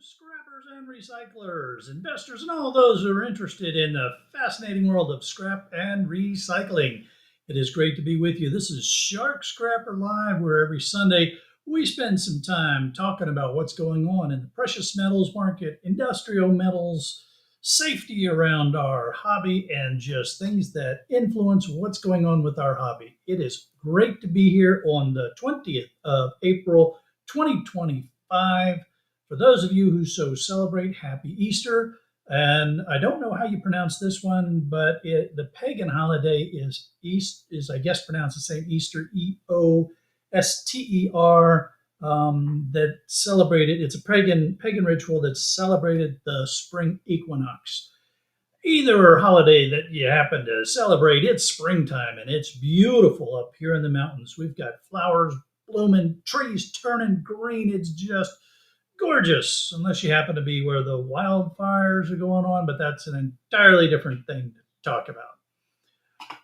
scrappers and recyclers, investors, and all those who are interested in the fascinating world of scrap and recycling. It is great to be with you. This is Shark Scrapper Live, where every Sunday we spend some time talking about what's going on in the precious metals market, industrial metals, safety around our hobby, and just things that influence what's going on with our hobby. It is great to be here on the 20th of April, 2025. For those of you who so celebrate, Happy Easter. And I don't know how you pronounce this one, but the pagan holiday is I guess pronounced the same, Easter, Eoster. That celebrated. It's a pagan ritual that celebrated the spring equinox. Either holiday that you happen to celebrate, it's springtime and it's beautiful up here in the mountains. We've got flowers blooming, trees turning green. It's just gorgeous, unless you happen to be where the wildfires are going on, but that's an entirely different thing to talk about.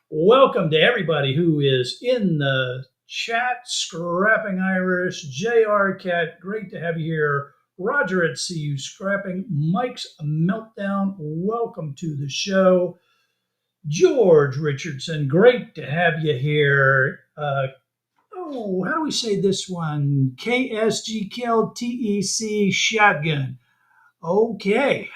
Welcome to everybody who is in the chat. Scrapping Irish, JR Cat, great to have you here. Roger at CU Scrapping, Mike's Meltdown, welcome to the show. George Richardson, great to have you here. How do we say this one? KSG Kill TEC Shotgun. Okay.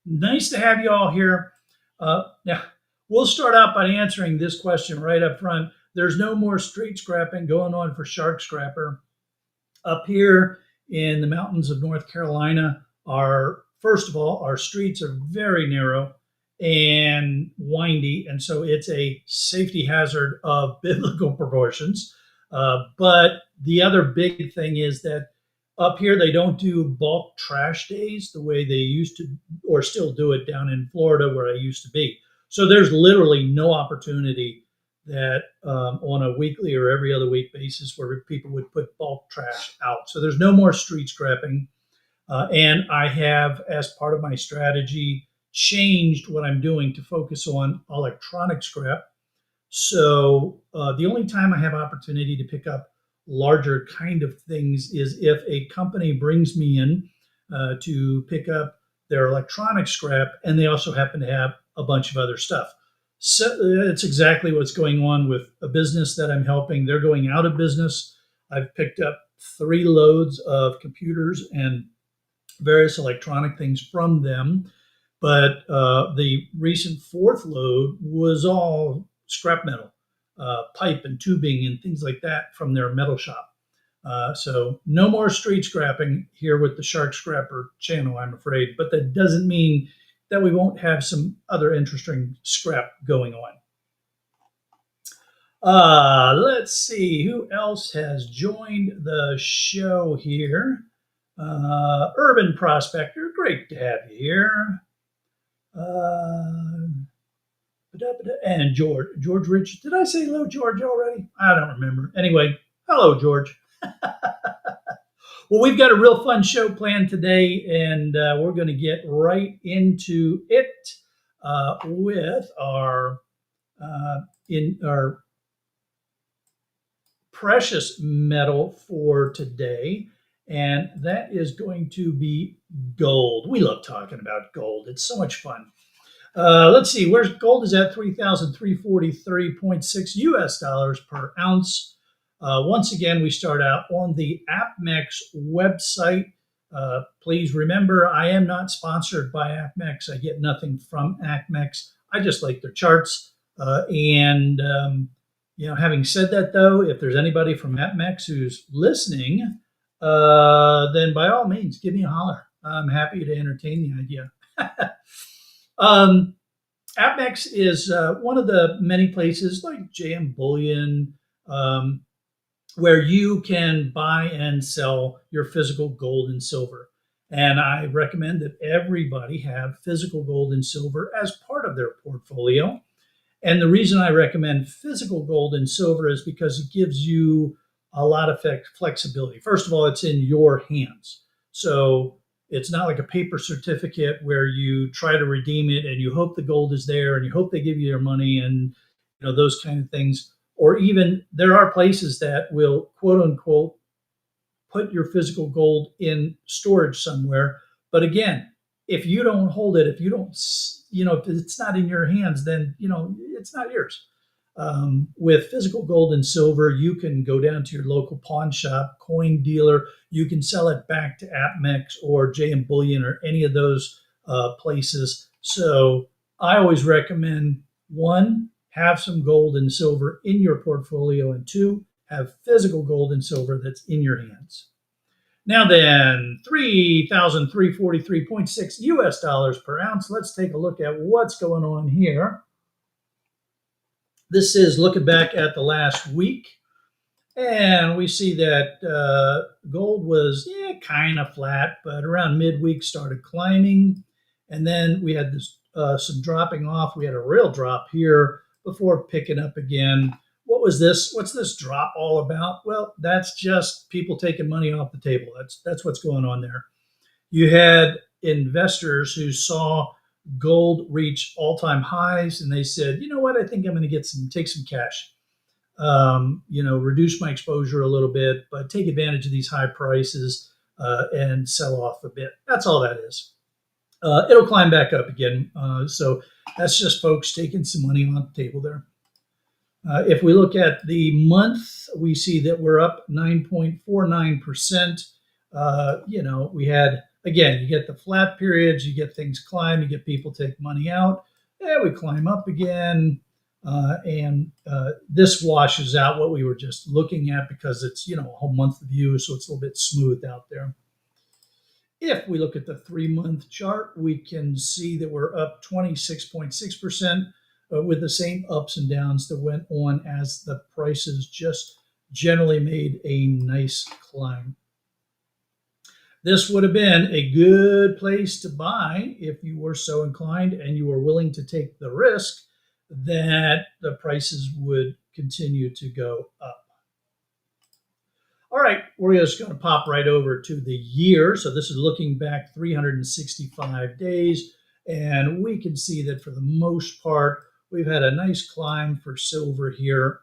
Nice to have you all here. Now, we'll start out by answering this question right up front. There's no more street scrapping going on for Shark Scrapper. Up here in the mountains of North Carolina, first of all, our streets are very narrow and windy, and so it's a safety hazard of biblical proportions. But the other big thing is that up here they don't do bulk trash days the way they used to, or still do it down in Florida where I used to be. So there's literally no opportunity that on a weekly or every other week basis where people would put bulk trash out. So there's no more street scrapping. And I have, as part of my strategy, changed what I'm doing to focus on electronic scrap. So the only time I have opportunity to pick up larger kind of things is if a company brings me in to pick up their electronic scrap, and they also happen to have a bunch of other stuff. So it's exactly what's going on with a business that I'm helping. They're going out of business. I've picked up 3 loads of computers and various electronic things from them. But the recent 4th load was all scrap metal, pipe and tubing and things like that from their metal shop. So no more street scrapping here with the Shark Scrapper channel, I'm afraid. But that doesn't mean that we won't have some other interesting scrap going on. Let's see, who else has joined the show here? Urban Prospector, great to have you here. And George Rich. Did I say hello, George, already? I don't remember. Anyway, hello, George. Well, we've got a real fun show planned today, and we're going to get right into it with our precious metal for today, and that is going to be gold. We love talking about gold. It's so much fun. Let's see, where's gold is at 3,343.6 US dollars per ounce. Once again, we start out on the APMEX website. Please remember, I am not sponsored by APMEX. I get nothing from APMEX. I just like their charts. Having said that, though, if there's anybody from APMEX who's listening, then by all means, give me a holler. I'm happy to entertain the idea. APMEX is one of the many places like JM Bullion, where you can buy and sell your physical gold and silver. And I recommend that everybody have physical gold and silver as part of their portfolio. And the reason I recommend physical gold and silver is because it gives you a lot of flexibility. First of all, it's in your hands. So it's not like a paper certificate where you try to redeem it and you hope the gold is there and you hope they give you your money and those kind of things. Or even there are places that will, quote unquote, put your physical gold in storage somewhere. But again, if you don't hold it, if you don't, if it's not in your hands, then it's not yours. With physical gold and silver, you can go down to your local pawn shop, coin dealer. You can sell it back to APMEX or JM Bullion or any of those places. So I always recommend, one, have some gold and silver in your portfolio, and two, have physical gold and silver that's in your hands. Now then, 3,343.6 US dollars per ounce. Let's take a look at what's going on here. This is looking back at the last week, and we see that gold was kind of flat, but around midweek started climbing, and then we had this some dropping off. We had a real drop here before picking up again. What was this? What's this drop all about? Well, that's just people taking money off the table. That's what's going on there. You had investors who saw gold reach all-time highs, and they said, you know what, I think I'm going to take some cash, reduce my exposure a little bit, but take advantage of these high prices and sell off a bit. That's all that is. It'll climb back up again. So that's just folks taking some money on the table there. If we look at the month, we see that we're up 9.49%. We had, again, you get the flat periods, you get things climb, you get people take money out, and we climb up again. And this washes out what we were just looking at because it's, a whole month view, so it's a little bit smooth out there. If we look at the 3-month chart, we can see that we're up 26.6%. With the same ups and downs that went on as the prices just generally made a nice climb. This would have been a good place to buy if you were so inclined and you were willing to take the risk that the prices would continue to go up. All right, we're just going to pop right over to the year. So this is looking back 365 days, and we can see that for the most part, we've had a nice climb for silver here,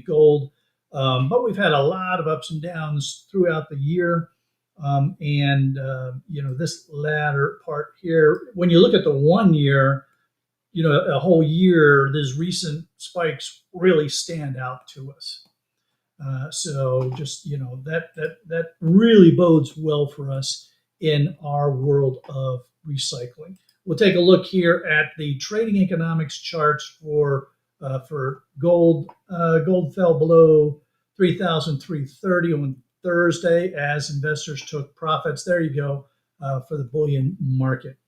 gold, but we've had a lot of ups and downs throughout the year. This latter part here, when you look at the 1 year, a whole year, these recent spikes really stand out to us. That really bodes well for us in our world of recycling. We'll take a look here at the trading economics charts for gold. Gold fell below 3,330 on Thursday as investors took profits. There you go for the bullion market.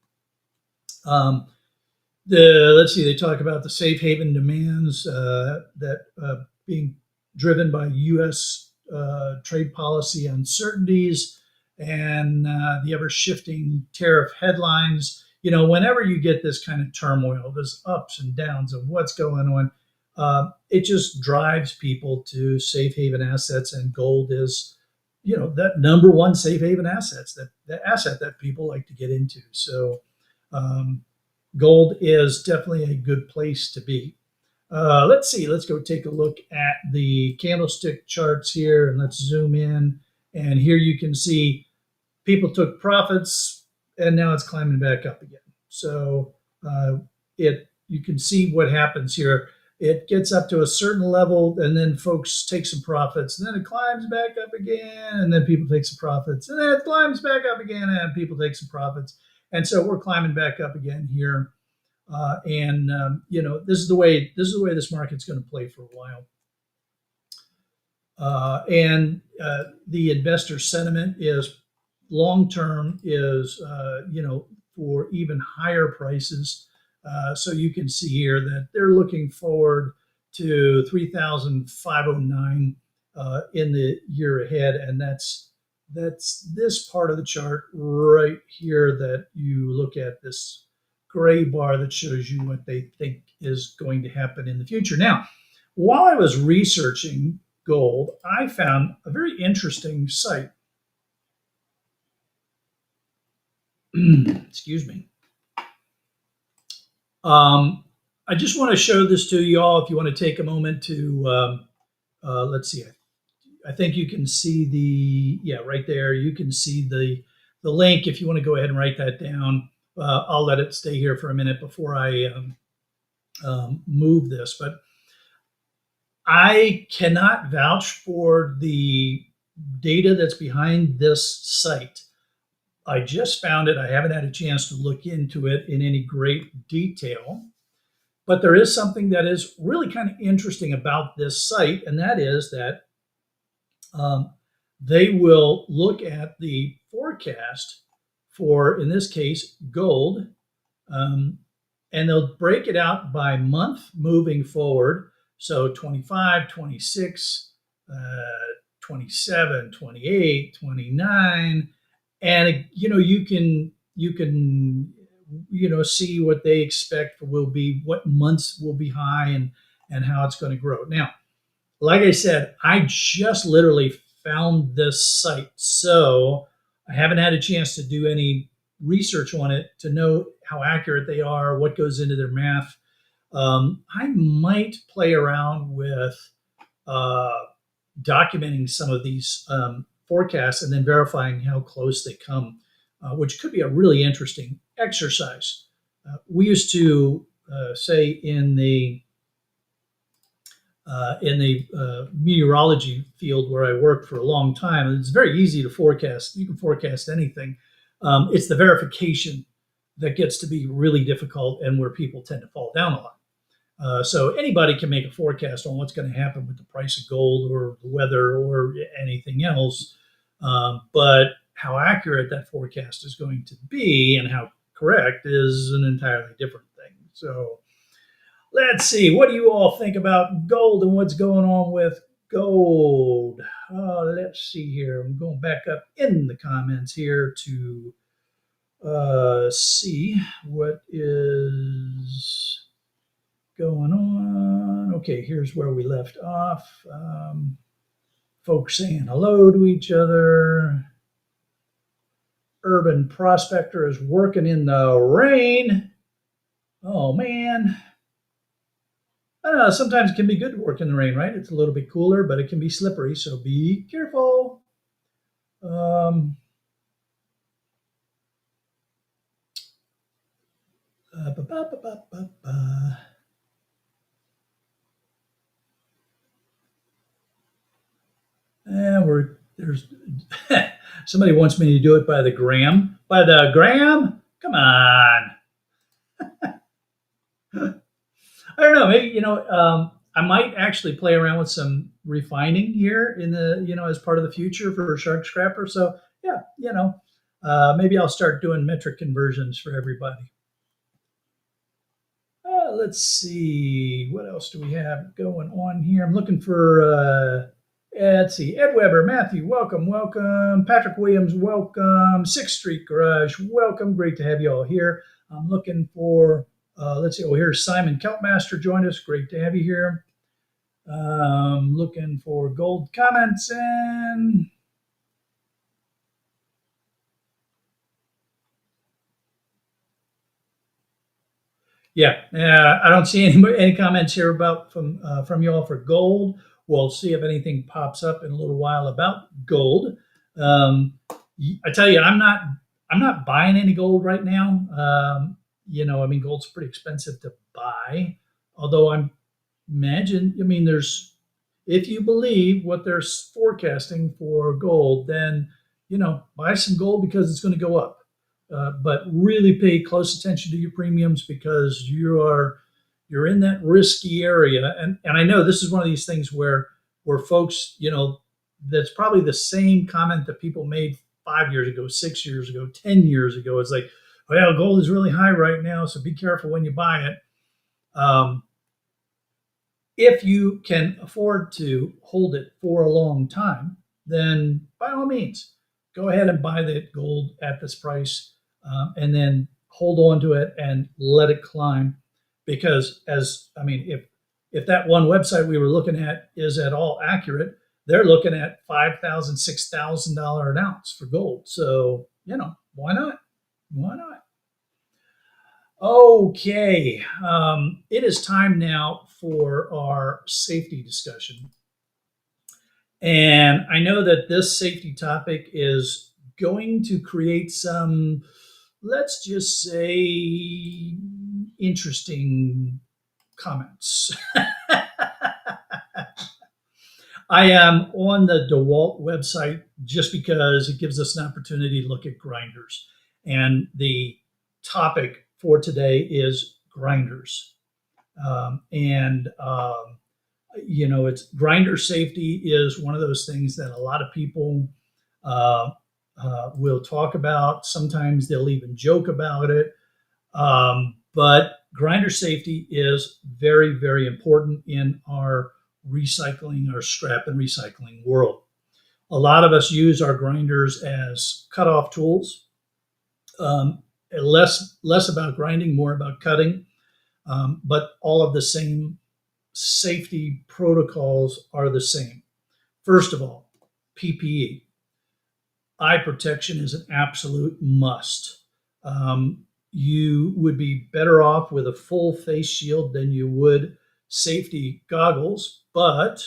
Let's see. They talk about the safe haven demands that being driven by U.S. Trade policy uncertainties and the ever shifting tariff headlines. Whenever you get this kind of turmoil, there's ups and downs of what's going on, it just drives people to safe haven assets, and gold is, that number one safe haven assets, the asset that people like to get into. So gold is definitely a good place to be. Let's see, let's go take a look at the candlestick charts here, and let's zoom in. And here you can see people took profits, and now it's climbing back up again. So you can see what happens here. It gets up to a certain level, and then folks take some profits, and then it climbs back up again, and then people take some profits, and then it climbs back up again, and people take some profits. And so we're climbing back up again here. This is the way this market's going to play for a while. The investor sentiment is long-term is, for even higher prices. So you can see here that they're looking forward to 3,509 in the year ahead. And that's this part of the chart right here that you look at, this gray bar that shows you what they think is going to happen in the future. Now, while I was researching gold, I found a very interesting site. Excuse me. I just want to show this to you all. If you want to take a moment to, let's see, I think you can see right there. You can see the link if you want to go ahead and write that down. I'll let it stay here for a minute before I move this, but I cannot vouch for the data that's behind this site. I just found it. I haven't had a chance to look into it in any great detail, but there is something that is really kind of interesting about this site, and that is that um, they will look at the forecast for, in this case, gold, um, and they'll break it out by month moving forward. So 25, 26, 27, 28, 29. And you can see what they expect will be, what months will be high, and how it's going to grow. Now, like I said, I just literally found this site, so I haven't had a chance to do any research on it to know how accurate they are, what goes into their math. I might play around with uh, documenting some of these forecasts and then verifying how close they come, which could be a really interesting exercise. We used to say in the meteorology field where I worked for a long time, and it's very easy to forecast. You can forecast anything. It's the verification that gets to be really difficult and where people tend to fall down a lot. So anybody can make a forecast on what's going to happen with the price of gold or the weather or anything else. But how accurate that forecast is going to be and how correct is an entirely different thing. So let's see. What do you all think about gold and what's going on with gold? Let's see here. I'm going back up in the comments here to see what is going on. Okay, here's where we left off. Folks saying hello to each other. Urban prospector is working in the rain. Oh, man. I don't know, sometimes it can be good to work in the rain, right? It's a little bit cooler, but it can be slippery, so be careful. Um, ba, ba, ba, ba, ba. And there's somebody wants me to do it by the gram. By the gram? Come on. I don't know. Maybe I might actually play around with some refining here in the as part of the future for Shark Scrapper. So yeah, maybe I'll start doing metric conversions for everybody. Let's see, what else do we have going on here? I'm looking for. Let's see, Ed Weber, Matthew, welcome, welcome. Patrick Williams, welcome. Sixth Street Garage, welcome. Great to have you all here. I'm looking for. Let's see. Oh, here's Simon Kelpmaster joined us. Great to have you here. Looking for gold comments and. Yeah, I don't see any comments here about from you all for gold. We'll see if anything pops up in a little while about gold. I tell you, I'm not buying any gold right now. I mean, gold's pretty expensive to buy. Although there's if you believe what they're forecasting for gold, then buy some gold because it's going to go up. But really pay close attention to your premiums because you're in that risky area. And I know this is one of these things where folks, that's probably the same comment that people made 5 years ago, 6 years ago, 10 years ago. It's like, well, gold is really high right now, so be careful when you buy it. If you can afford to hold it for a long time, then by all means, go ahead and buy the gold at this price, and then hold on to it and let it climb. Because if that one website we were looking at is at all accurate, they're looking at $5,000, $6,000 an ounce for gold. So why not? Why not? Okay, it is time now for our safety discussion. And I know that this safety topic is going to create some, let's just say, interesting comments. I am on the DeWalt website just because it gives us an opportunity to look at grinders. And the topic for today is grinders. And it's grinder safety is one of those things that a lot of people uh, will talk about. Sometimes they'll even joke about it. But grinder safety is very, very important in our recycling, our scrap and recycling world. A lot of us use our grinders as cutoff tools. Less about grinding, more about cutting. But all of the same safety protocols are the same. First of all, PPE. Eye protection is an absolute must. Um, you would be better off with a full face shield than you would safety goggles, but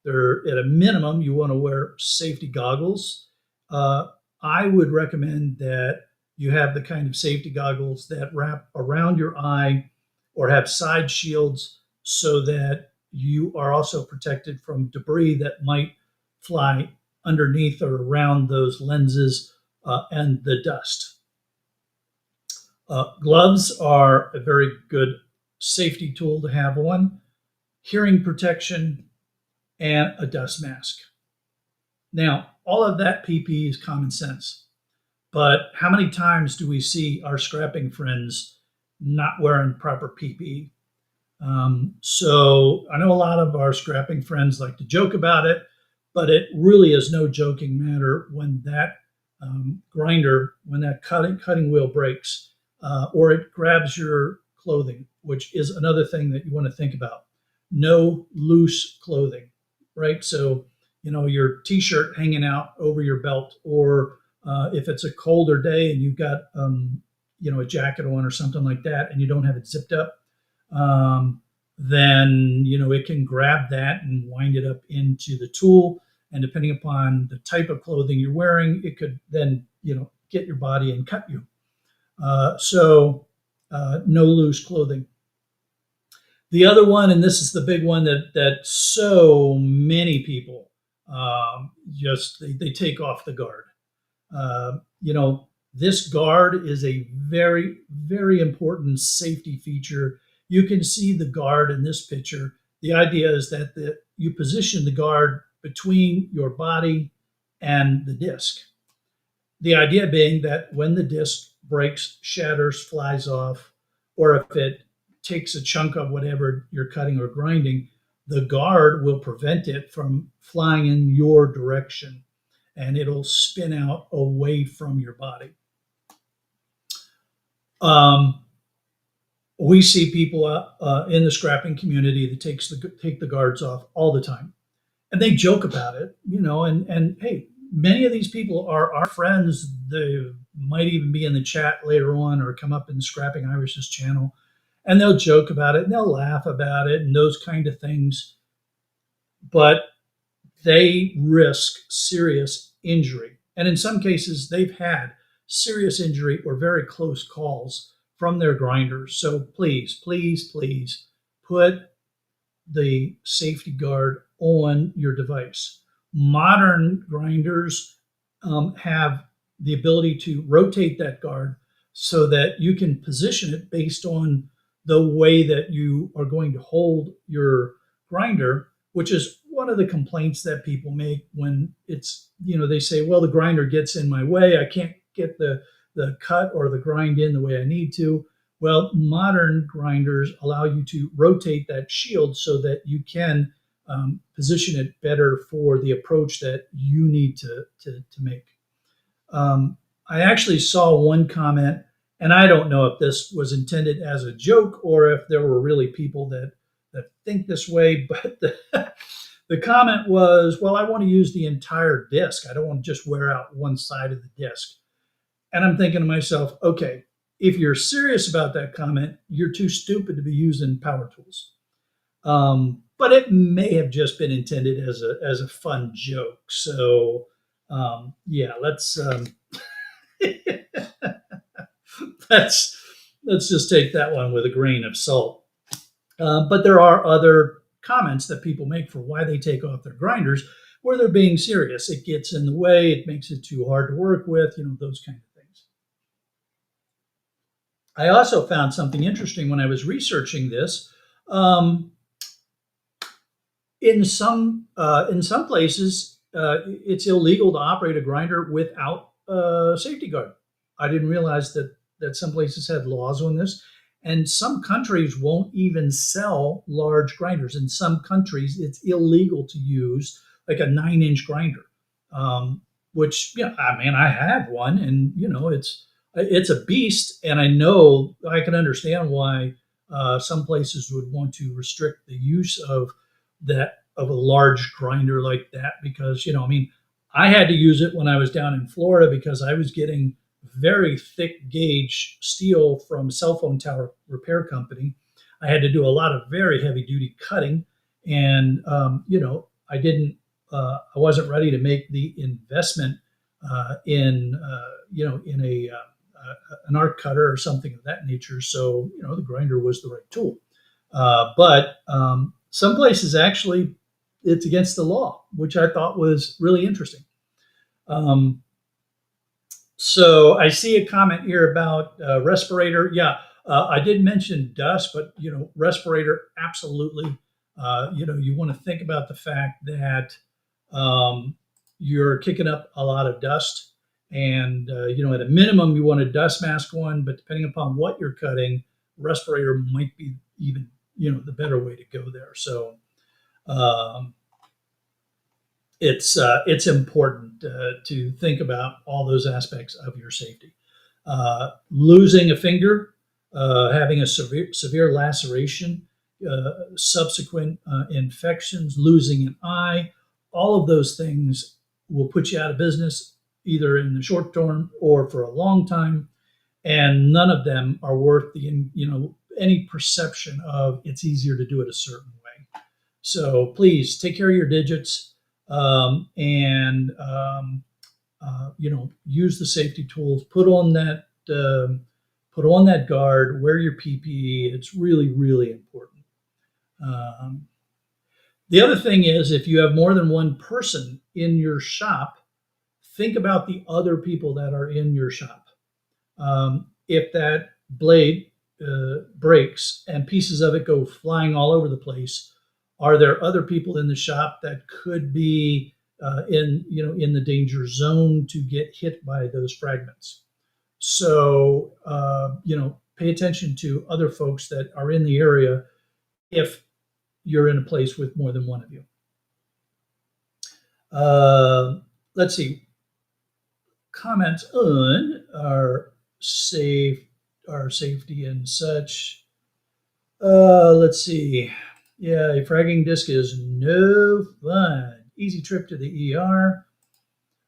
they're at a minimum, you want to wear safety goggles. Uh, I would recommend that you have the kind of safety goggles that wrap around your eye or have side shields so that you are also protected from debris that might fly underneath or around those lenses and the dust. Gloves are a very good safety tool to have on, hearing protection, and a dust mask. Now, all of that PPE is common sense, but how many times do we see our scrapping friends not wearing proper PPE? So I know a lot of our scrapping friends like to joke about it, but it really is no joking matter when that grinder, when that cutting wheel breaks, or it grabs your clothing, which is another thing that you want to think about. No loose clothing, right? So your t-shirt hanging out over your belt, or if it's a colder day and you've got a jacket on or something like that, and you don't have it zipped up, then it can grab that and wind it up into the tool. And depending upon the type of clothing you're wearing, it could then get your body and cut you. So no loose clothing. The other one, and this is the big one that so many people just they take off the guard. Uh, you know, this guard is a very, very important safety feature. You can see the guard in this picture. The idea is that you position the guard between your body and the disc. The idea being that when the disc breaks, shatters, flies off, or if it takes a chunk of whatever you're cutting or grinding, the guard will prevent it from flying in your direction and it'll spin out away from your body. Um, we see people in the scrapping community that take the guards off all the time, and they joke about it, And hey, many of these people are our friends. They might even be in the chat later on or come up in Scrapping Irish's channel, and they'll joke about it and they'll laugh about it and those kind of things. But they risk serious injury. And in some cases, they've had serious injury or very close calls from their grinders. So please, please, please put the safety guard on your device. Modern grinders have the ability to rotate that guard so that you can position it based on the way that you are going to hold your grinder, which is one of the complaints that people make when they say, well, the grinder gets in my way. I can't get the cut or the grind in the way I need to. Well, modern grinders allow you to rotate that shield so that you can position it better for the approach that you need to make. I actually saw one comment, and I don't know if this was intended as a joke or if there were really people that think this way, but the comment was, well, I want to use the entire disc. I don't want to just wear out one side of the disc. And I'm thinking to myself, okay, if you're serious about that comment, you're too stupid to be using power tools. but it may have just been intended as a fun joke. So yeah, let's let's just take that one with a grain of salt. But there are other comments that people make for why they take off their grinders where they're being serious. It gets in the way, it makes it too hard to work with, those kind of things. I also found something interesting when I was researching this. Um, in some places, it's illegal to operate a grinder without a safety guard. I didn't realize that some places had laws on this, and some countries won't even sell large grinders. In some countries, it's illegal to use like a 9-inch grinder, which I mean, I have one, and it's a beast, and I know I can understand why some places would want to restrict the use of a large grinder like that because I mean, I had to use it when I was down in Florida because I was getting very thick gauge steel from a cell phone tower repair company. I had to do a lot of very heavy duty cutting, and I wasn't ready to make the investment in an arc cutter or something of that nature. So the grinder was the right tool. But some places actually it's against the law, which I thought was really interesting. Um, so I see a comment here about respirator. Yeah, I did mention dust, but respirator absolutely. You want to think about the fact that um, you're kicking up a lot of dust, and at a minimum you want a dust mask one, but depending upon what you're cutting, respirator might be even the better way to go there. So um, it's important to think about all those aspects of your safety. Losing a finger, having a severe laceration, subsequent infections, losing an eye, all of those things will put you out of business either in the short term or for a long time, and none of them are worth the any perception of it's easier to do it a certain way. So please take care of your digits, and use the safety tools. Put on that guard. Wear your PPE. It's really really important. Um, the other thing is, if you have more than one person in your shop, think about the other people that are in your shop. If that blade breaks and pieces of it go flying all over the place, are there other people in the shop that could be in the danger zone to get hit by those fragments? So pay attention to other folks that are in the area if you're in a place with more than one of you. Let's see, comments on our safety and such. Let's see. Yeah, a fragging disc is no fun. Easy trip to the ER.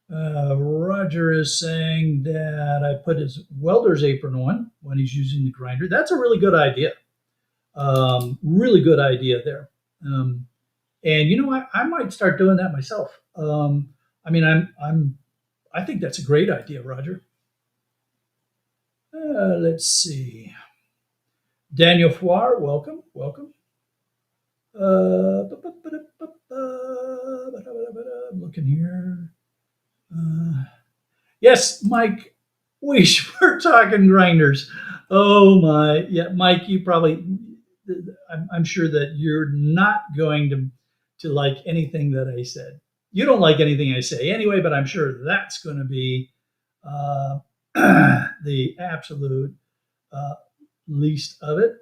Roger is saying that I put his welder's apron on when he's using the grinder. That's a really good idea. Really good idea there. And I might start doing that myself. I mean, I think that's a great idea, Roger. Let's see. Daniel Foire, welcome, welcome. I'm looking here. Yes, Mike, we were talking grinders. Oh my, yeah, Mike, you probably, I'm sure that you're not going to like anything that I said. You don't like anything I say anyway, but I'm sure that's going to be uh, the absolute uh, least of it.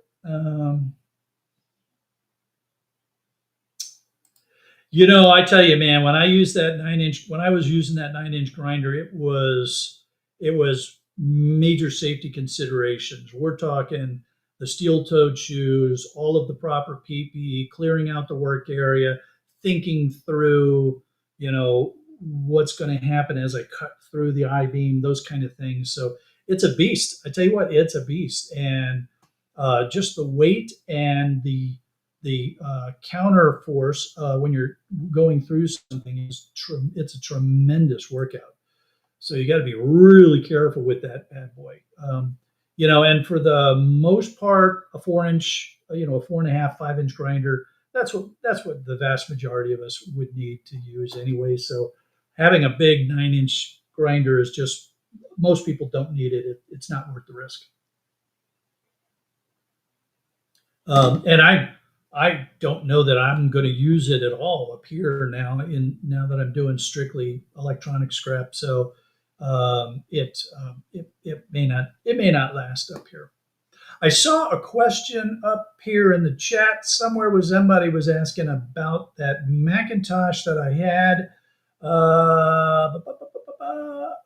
I tell you, man, when I was using that 9-inch grinder, it was major safety considerations. We're talking the steel-toed shoes, all of the proper PPE, clearing out the work area, thinking through, what's going to happen as I cut through the I-beam, those kind of things. So it's a beast. I tell you what, it's a beast, and just the weight and the the counter force when you're going through something is it's a tremendous workout. So you got to be really careful with that bad boy. And for the most part, a 4 inch, a 4.5, 5 inch grinder. That's what the vast majority of us would need to use anyway. So having a big 9 inch grinder is just most people don't need it. It's not worth the risk. And I don't know that I'm going to use it at all up here now that I'm doing strictly electronic scrap. So it may not last up here. I saw a question up here in the chat somewhere where somebody was asking about that Macintosh that I had.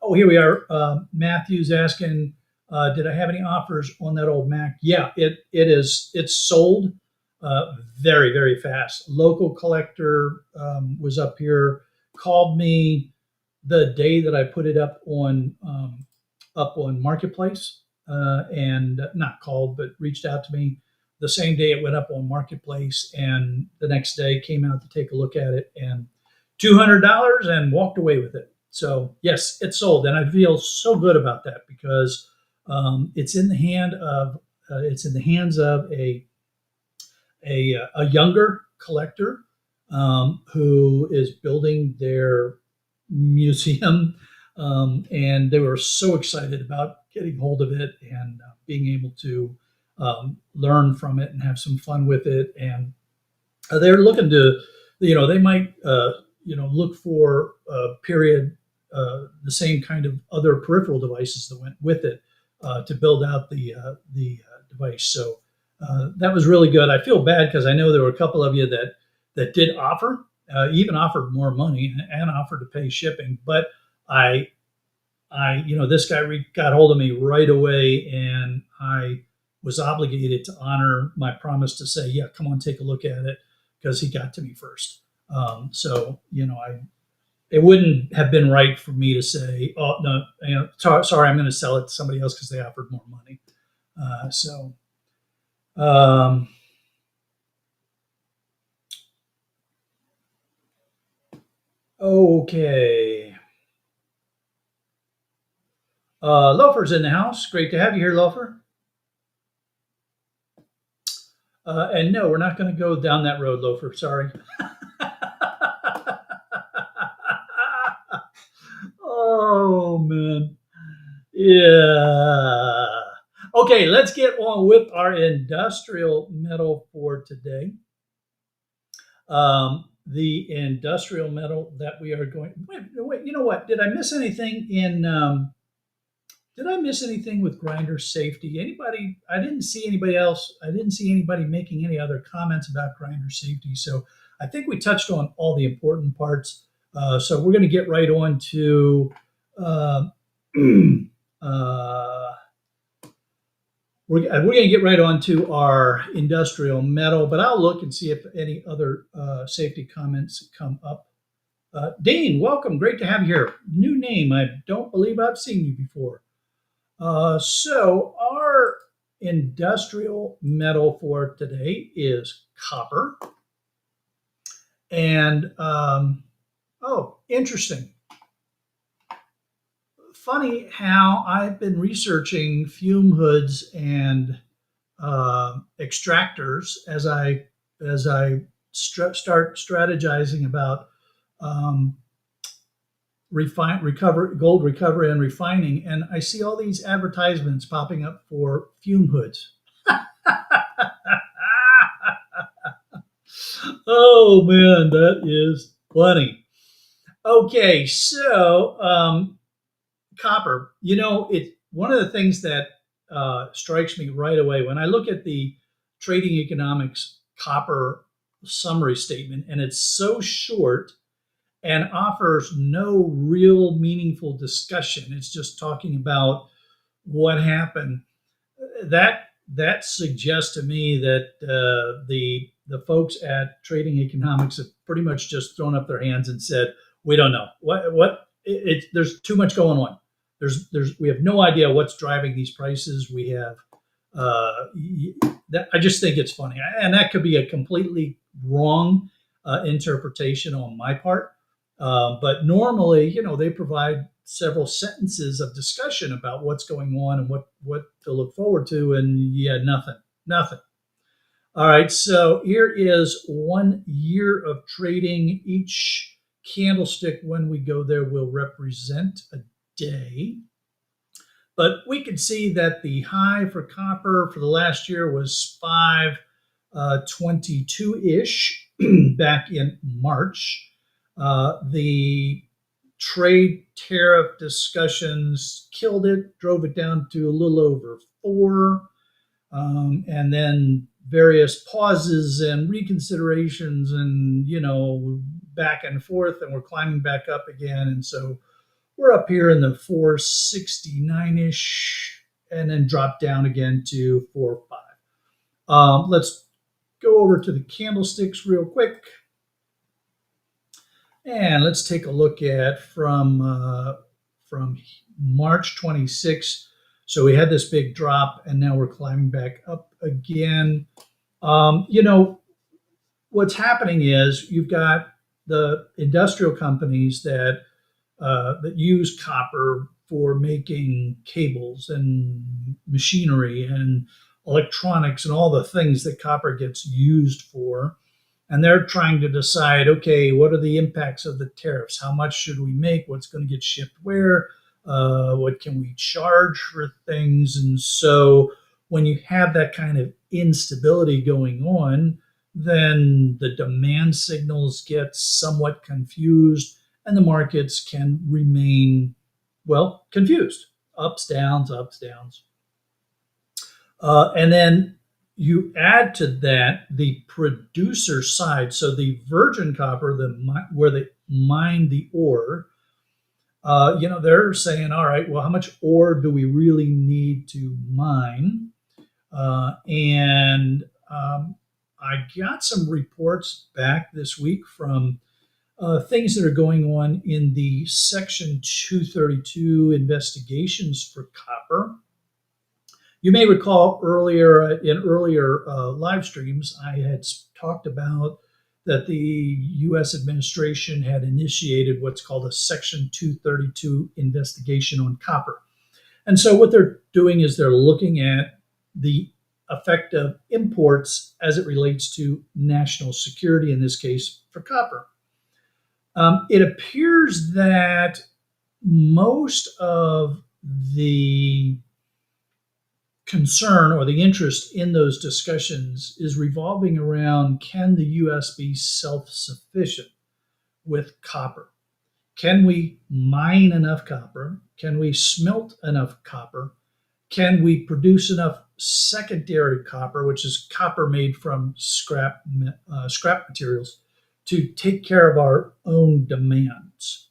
Oh, here we are. Matthew's asking, did I have any offers on that old Mac? Yeah, it's sold very, very fast. Local collector was up here, called me the day that I put it up on Marketplace, and not called, but reached out to me the same day it went up on Marketplace, and the next day came out to take a look at it, and $200 and walked away with it. So yes, it's sold, and I feel so good about that because it's in the hands of a younger collector who is building their museum, and they were so excited about getting hold of it and being able to learn from it and have some fun with it. And they're looking to, they might, look for the same kind of other peripheral devices that went with it to build out the device. So that was really good. I feel bad because I know there were a couple of you that did offer, even offered more money and offered to pay shipping. But this guy got hold of me right away, and I was obligated to honor my promise to say, yeah, come on, take a look at it, because he got to me first. It wouldn't have been right for me to say, oh no, sorry, I'm going to sell it to somebody else because they offered more money. Okay. Loafer's in the house. Great to have you here, Loafer. And no, we're not going to go down that road, Loafer. Sorry. Oh, man. Yeah. Okay, let's get on with our industrial metal for today. The industrial metal that we are going. Wait. You know what? Did I miss anything with grinder safety? Anybody? I didn't see anybody else. I didn't see anybody making any other comments about grinder safety. So I think we touched on all the important parts. So we're going to get right on to we're going to get right on to our industrial metal, but I'll look and see if any other safety comments come up. Dean, welcome. Great to have you here. New name. I don't believe I've seen you before. So our industrial metal for today is copper. And, interesting. Funny how I've been researching fume hoods and extractors as I start strategizing about gold recovery and refining, and I see all these advertisements popping up for fume hoods. Oh man, that is funny. Okay, so copper. It's one of the things that strikes me right away when I look at the Trading Economics copper summary statement, and it's so short and offers no real meaningful discussion. It's just talking about what happened. That suggests to me that the folks at Trading Economics have pretty much just thrown up their hands and said, "We don't know there's too much going on. We have no idea what's driving these prices. We have That, I just think it's funny, and that could be a completely wrong interpretation on my part. But normally, they provide several sentences of discussion about what's going on and what to look forward to, and yeah, nothing. All right, so here is 1 year of trading. Each candlestick, when we go there, will represent a day. But we can see that the high for copper for the last year was 522 ish back in March. The trade tariff discussions killed it, drove it down to a little over 4. And then various pauses and reconsiderations and, back and forth, and we're climbing back up again. And so we're up here in the 469-ish and then drop down again to 4.5. Let's go over to the candlesticks real quick. And let's take a look at from March 26th. So we had this big drop, and now we're climbing back up again. What's happening is you've got the industrial companies that use copper for making cables and machinery and electronics and all the things that copper gets used for. And they're trying to decide, okay, what are the impacts of the tariffs? How much should we make? What's going to get shipped where? What can we charge for things? And so when you have that kind of instability going on, then the demand signals get somewhat confused and the markets can remain, well, confused. Ups, downs, ups, downs. And then you add to that the producer side. So the virgin copper, where they mine the ore, they're saying, all right, well, how much ore do we really need to mine? And I got some reports back this week from things that are going on in the Section 232 investigations for copper. You may recall in earlier live streams, I had talked about that the U.S. administration had initiated what's called a Section 232 investigation on copper. And so what they're doing is they're looking at the effect of imports as it relates to national security, in this case for copper. It appears that most of the concern or the interest in those discussions is revolving around, can the U.S. be self-sufficient with copper? Can we mine enough copper? Can we smelt enough copper? Can we produce enough secondary copper, which is copper made from scrap materials, to take care of our own demands?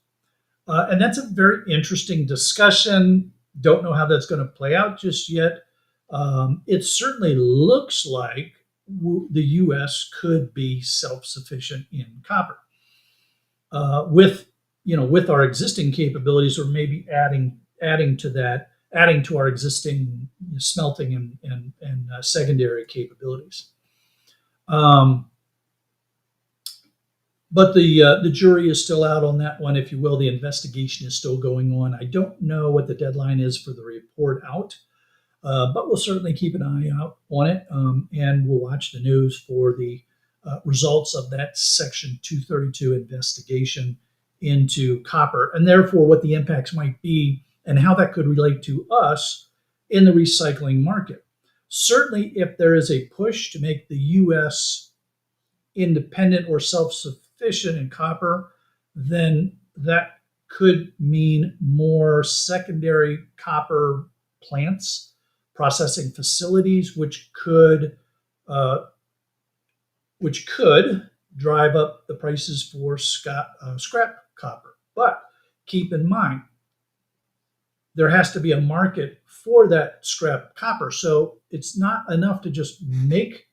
And that's a very interesting discussion. Don't know how that's going to play out just yet. It certainly looks like the U.S. could be self-sufficient in copper with our existing capabilities, or maybe adding to our existing smelting and secondary capabilities. But the jury is still out on that one, if you will. The investigation is still going on. I don't know what the deadline is for the report out. But we'll certainly keep an eye out on it, and we'll watch the news for the results of that Section 232 investigation into copper, and therefore what the impacts might be and how that could relate to us in the recycling market. Certainly, if there is a push to make the U.S. independent or self-sufficient in copper, then that could mean more secondary copper plants, processing facilities, which could drive up the prices for scrap copper. But keep in mind, there has to be a market for that scrap copper. So it's not enough to just make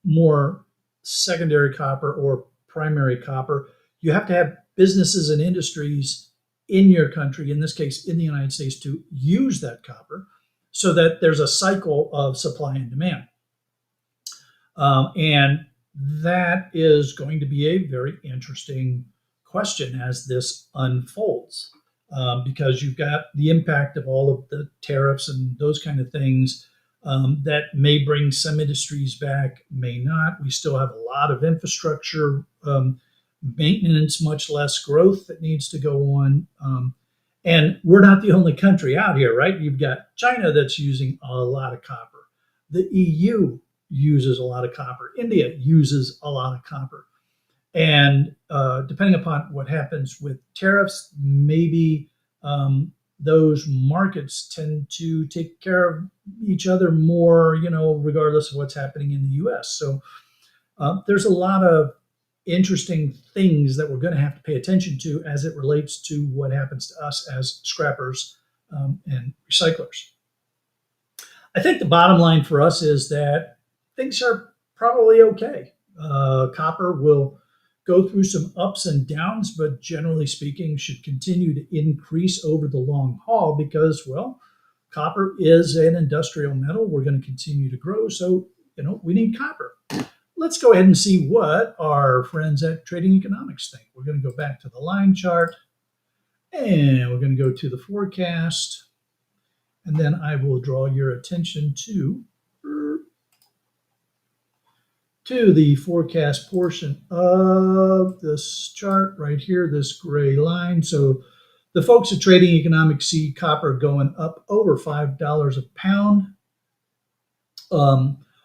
more secondary copper or primary copper. You have to have businesses and industries in your country, in this case, in the United States, to use that copper. so that there's a cycle of supply and demand. And that is going to be a very interesting question as this unfolds, because you've got the impact of all of the tariffs and those kind of things that may bring some industries back, may not. We still have a lot of infrastructure maintenance, much less growth that needs to go on. And we're not the only country out here, right? You've got China that's using a lot of copper. The EU uses a lot of copper. India uses a lot of copper. And depending upon what happens with tariffs, maybe those markets tend to take care of each other more, regardless of what's happening in the US. So there's a lot of interesting things that we're going to have to pay attention to as it relates to what happens to us as scrappers and recyclers. I think the bottom line for us is that things are probably okay. Copper will go through some ups and downs, but generally speaking, should continue to increase over the long haul because, well, copper is an industrial metal. We're going to continue to grow, so we need copper. Let's go ahead and see what our friends at Trading Economics think. We're going to go back to the line chart, and we're going to go to the forecast, and then I will draw your attention to the forecast portion of this chart right here, this gray line. So the folks at Trading Economics see copper going up over $5 a pound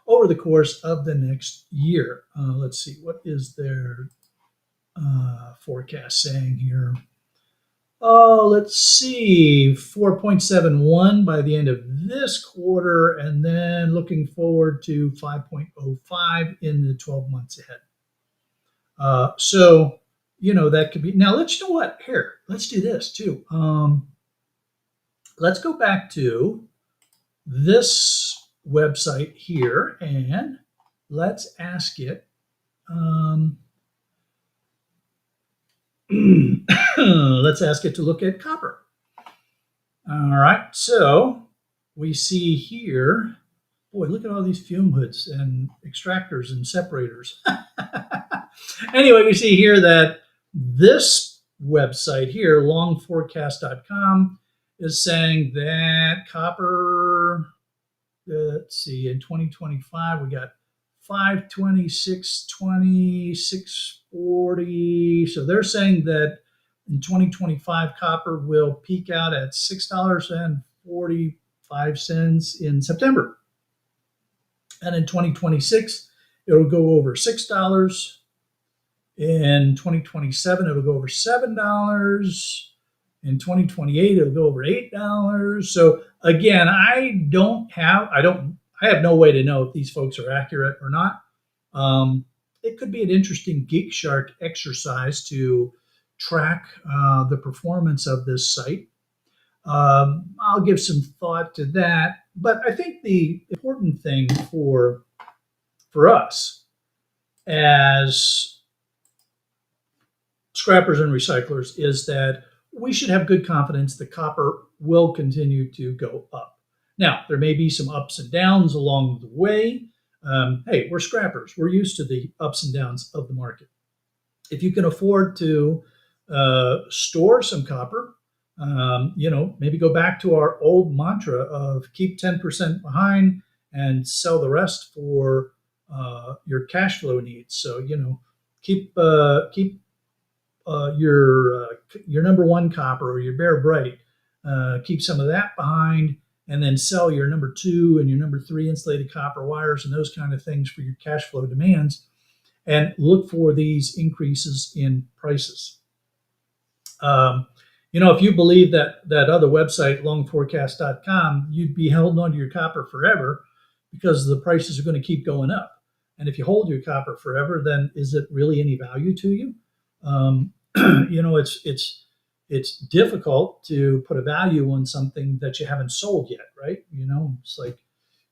over the course of the next year. Let's see, what is their forecast saying here? Let's see, 4.71 by the end of this quarter, and then looking forward to 5.05 in the 12 months ahead. So, that could be. Now, let's do what? Here, let's do this too. Let's go back to this website here, and let's ask it. Let's ask it to look at copper. All right, so we see here, boy, look at all these fume hoods and extractors and separators. Anyway, we see here that this website here, longforecast.com, is saying that copper, let's see, in 2025, we got 526, 20, 640. So they're saying that in 2025, copper will peak out at $6.45 in September. And in 2026, it'll go over $6. In 2027, it'll go over $7. In 2028, it'll go over $8. So again, I have no way to know if these folks are accurate or not. It could be an interesting Geek Shark exercise to track the performance of this site. I'll give some thought to that. But I think the important thing for us as scrappers and recyclers is that we should have good confidence that copper will continue to go up. Now, there may be some ups and downs along the way. Hey, we're scrappers. We're used to the ups and downs of the market. If you can afford to store some copper, maybe go back to our old mantra of keep 10% behind and sell the rest for your cash flow needs. So, keep your number one copper or your bare bright, keep some of that behind, and then sell your number two and your number three insulated copper wires and those kind of things for your cash flow demands, and look for these increases in prices. If you believe that other website, longforecast.com, you'd be holding onto your copper forever because the prices are going to keep going up. And if you hold your copper forever, then is it really any value to you? It's difficult to put a value on something that you haven't sold yet, right? It's like,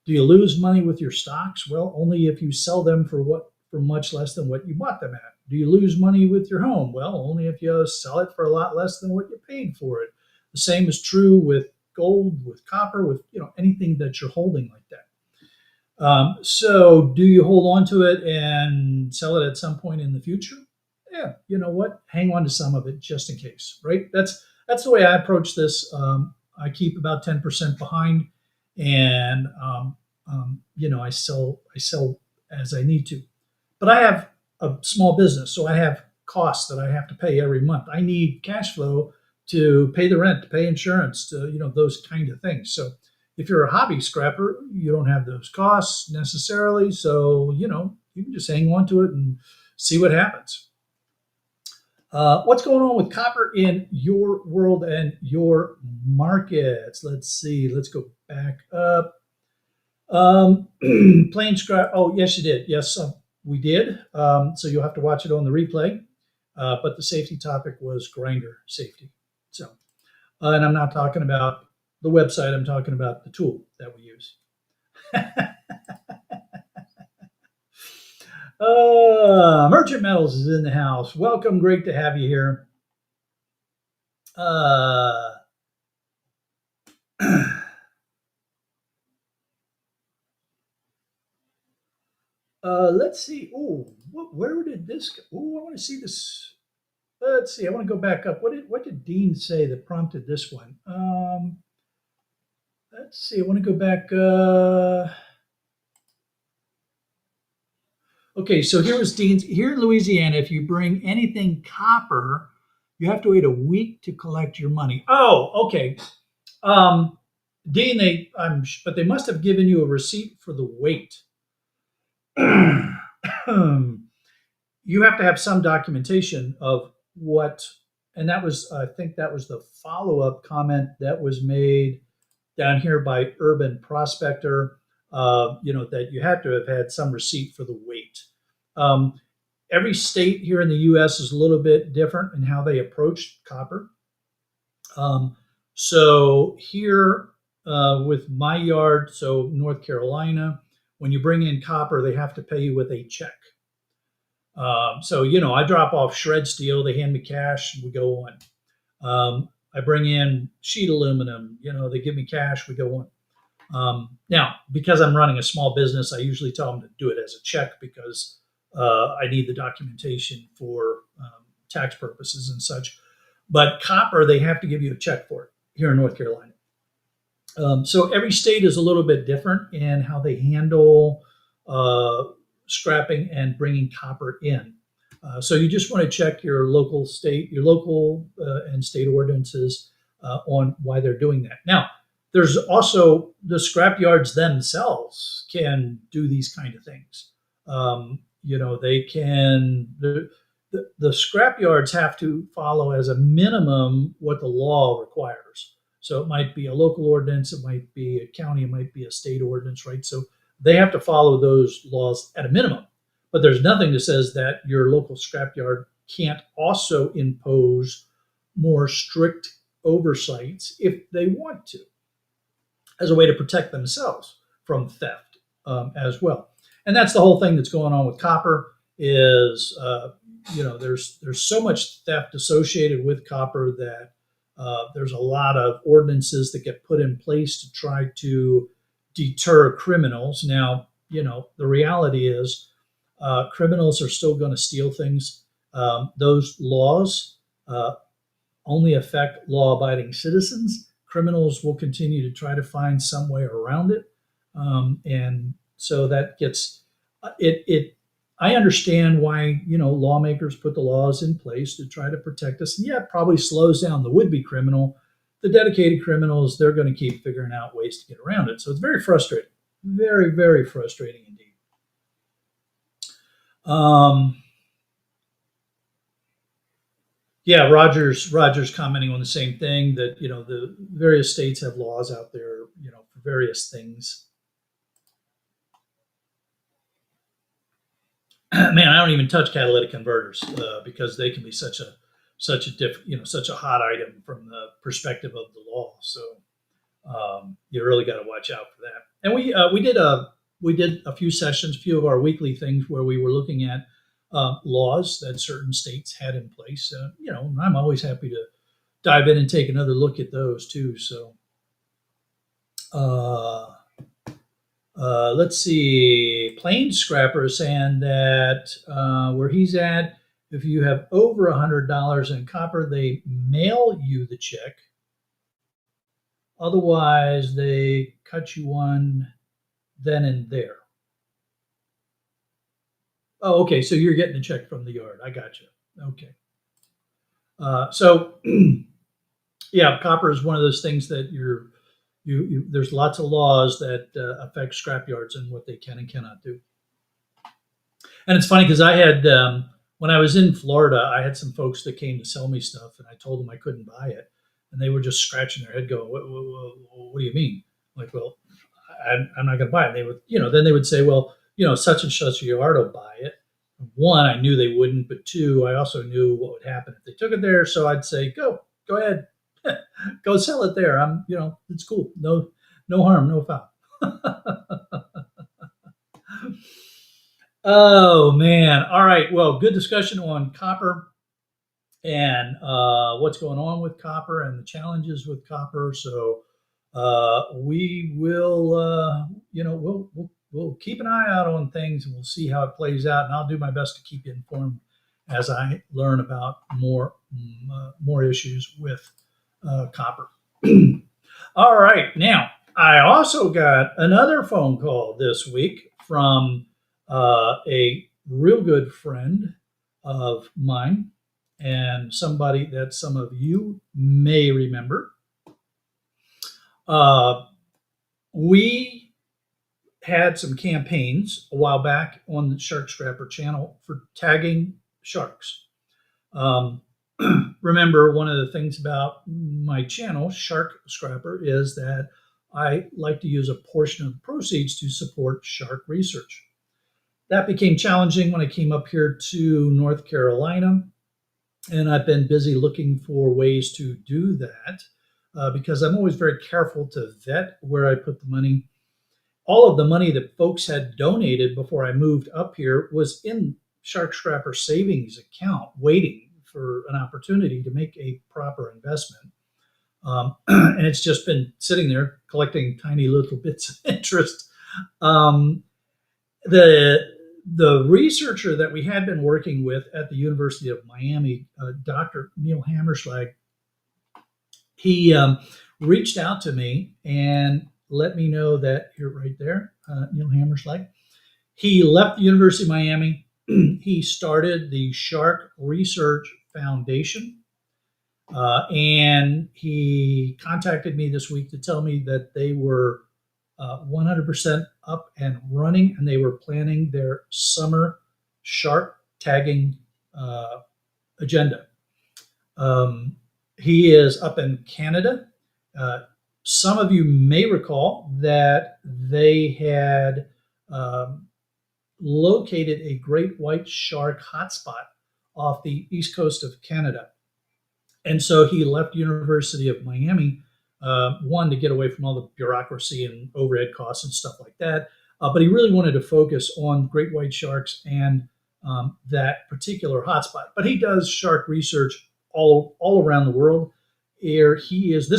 do you lose money with your stocks? Well, only if you sell them for much less than what you bought them at. Do you lose money with your home? Well, only if you sell it for a lot less than what you paid for it. The same is true with gold, with copper, with anything that you're holding like that. So do you hold on to it and sell it at some point in the future? Yeah, you know what? Hang on to some of it just in case, right? That's the way I approach this. I keep about 10% behind, and I sell as I need to. But I have a small business, so I have costs that I have to pay every month. I need cash flow to pay the rent, to pay insurance, to those kind of things. So if you're a hobby scrapper, you don't have those costs necessarily. So you can just hang on to it and see what happens. What's going on with copper in your world and your markets? Let's see. Let's go back up. Plain scrap. Oh, yes, you did. Yes, we did. So you'll have to watch it on the replay. But the safety topic was grinder safety. So, and I'm not talking about the website. I'm talking about the tool that we use. Merchant Metals is in the house. Welcome. Great to have you here. Let's see. Oh, where did this go? Oh, I want to see this. Let's see. I want to go back up. What did Dean say that prompted this one? Let's see. I want to go back. Okay, so here was Dean's. Here in Louisiana, if you bring anything copper, you have to wait a week to collect your money. Oh, okay. Dean, but they must have given you a receipt for the weight. You have to have some documentation of what, and I think that was the follow-up comment that was made down here by Urban Prospector. That you have to have had some receipt for the weight. Every state here in the U.S. is a little bit different in how they approach copper. So here with my yard, so North Carolina, when you bring in copper, they have to pay you with a check. So I drop off shred steel, they hand me cash, we go on. I bring in sheet aluminum, they give me cash, we go on. Now, because I'm running a small business, I usually tell them to do it as a check because I need the documentation for tax purposes and such. But copper, they have to give you a check for it here in North Carolina. So every state is a little bit different in how they handle scrapping and bringing copper in. So you just want to check your local and state ordinances on why they're doing that. Now, there's also the scrap yards themselves can do these kind of things. They can. The scrap yards have to follow as a minimum what the law requires. So it might be a local ordinance, it might be a county, it might be a state ordinance, right? So they have to follow those laws at a minimum. But there's nothing that says that your local scrapyard can't also impose more strict oversights if they want to, as a way to protect themselves from theft as well. And that's the whole thing that's going on with copper is, there's so much theft associated with copper that there's a lot of ordinances that get put in place to try to deter criminals. Now, the reality is criminals are still going to steal things. Those laws only affect law-abiding citizens. Criminals will continue to try to find some way around it. And so that gets it. I understand why, lawmakers put the laws in place to try to protect us. And yeah, it probably slows down the would-be criminal. The dedicated criminals, they're going to keep figuring out ways to get around it. So it's very frustrating. Very, very frustrating indeed. Yeah, Roger's commenting on the same thing that, the various states have laws out there, for various things. Man, I don't even touch catalytic converters because they can be such a hot item from the perspective of the law. So you really got to watch out for that. And we did a few sessions, a few of our weekly things where we were looking at laws that certain states had in place. I'm always happy to dive in and take another look at those too. So Uh, let's see. Plain Scrapper is saying that where he's at, if you have over $100 in copper, they mail you the check. Otherwise, they cut you one then and there. Oh, okay. So you're getting a check from the yard. I got you. Okay. So yeah, copper is one of those things that there's lots of laws that affect scrap yards and what they can and cannot do. And it's funny because I had when I was in Florida, I had some folks that came to sell me stuff, and I told them I couldn't buy it, and they were just scratching their head, going, "What do you mean?" I'm like, well, I'm not going to buy it. And they would, then they would say, well, such and such a yard will buy it. One, I knew they wouldn't, but two, I also knew what would happen if they took it there. So I'd say, go ahead, go sell it there. It's cool. No harm, no foul. Oh man! All right. Well, good discussion on copper and what's going on with copper and the challenges with copper. So we will, we'll keep an eye out on things, and we'll see how it plays out. And I'll do my best to keep you informed as I learn about more issues with copper. All right. Now, I also got another phone call this week from a real good friend of mine and somebody that some of you may remember. We had some campaigns a while back on the Shark Scrapper channel for tagging sharks. Remember, one of the things about my channel, Shark Scrapper, is that I like to use a portion of the proceeds to support shark research. That became challenging when I came up here to North Carolina, and I've been busy looking for ways to do that because I'm always very careful to vet where I put the money. All of the money that folks had donated before I moved up here was in Shark Scrapper savings account, waiting for an opportunity to make a proper investment. And it's just been sitting there collecting tiny little bits of interest. The researcher that we had been working with at the University of Miami, Dr. Neil Hammerschlag, he reached out to me and let me know that you're right there, Neil Hammerschlag. He left the University of Miami. He started the Shark Research Foundation. And he contacted me this week to tell me that they were 100% up and running, and they were planning their summer shark tagging agenda. He is up in Canada. Some of you may recall that they had located a great white shark hotspot off the east coast of Canada. And so he left University of Miami, one, to get away from all the bureaucracy and overhead costs and stuff like that. But he really wanted to focus on great white sharks and that particular hotspot. But he does shark research all around the world. This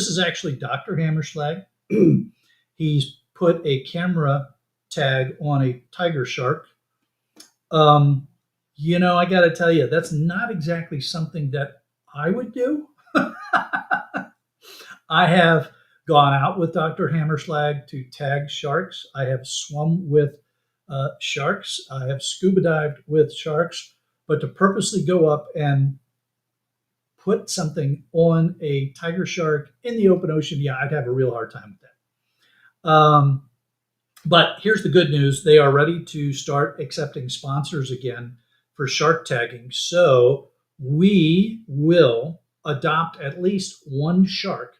is actually Dr. Hammerschlag. He's put a camera tag on a tiger shark. I got to tell you, that's not exactly something that I would do. I have gone out with Dr. Hammerschlag to tag sharks. I have swum with sharks. I have scuba dived with sharks. But to purposely go up and put something on a tiger shark in the open ocean, yeah, I'd have a real hard time with that. But here's the good news. They are ready to start accepting sponsors again for shark tagging. So we will adopt at least one shark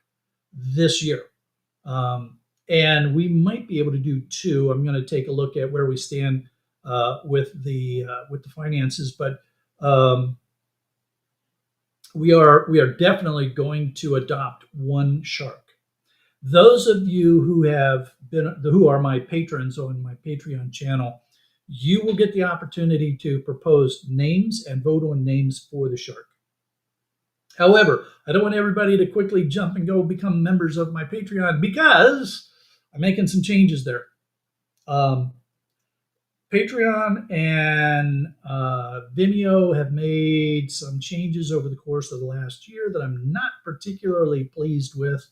this year. And we might be able to do two. I'm going to take a look at where we stand with the finances, but we are definitely going to adopt one shark. Those of you who are my patrons on my Patreon channel, you will get the opportunity to propose names and vote on names for the shark. However, I don't want everybody to quickly jump and go become members of my Patreon because I'm making some changes there. Um, Patreon and Vimeo have made some changes over the course of the last year that I'm not particularly pleased with.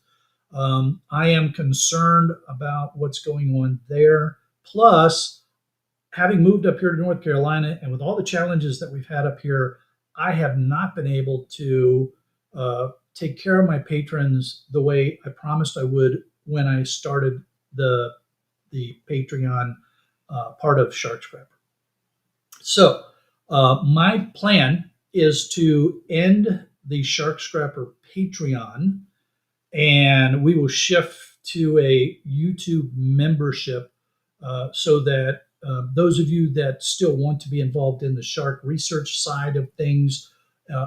I am concerned about what's going on there. Plus, having moved up here to North Carolina and with all the challenges that we've had up here, I have not been able to take care of my patrons the way I promised I would when I started the Patreon part of Shark Scrapper. So my plan is to end the Shark Scrapper Patreon, and we will shift to a YouTube membership so that those of you that still want to be involved in the shark research side of things,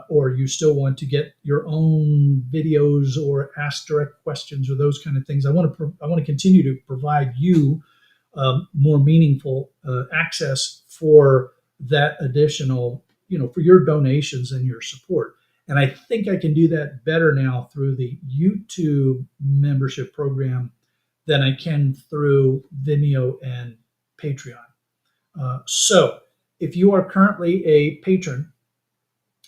or you still want to get your own videos or ask direct questions or those kind of things, I want to continue to provide you more meaningful access for that additional, for your donations and your support. And I think I can do that better now through the YouTube membership program than I can through Vimeo and Patreon. So if you are currently a patron,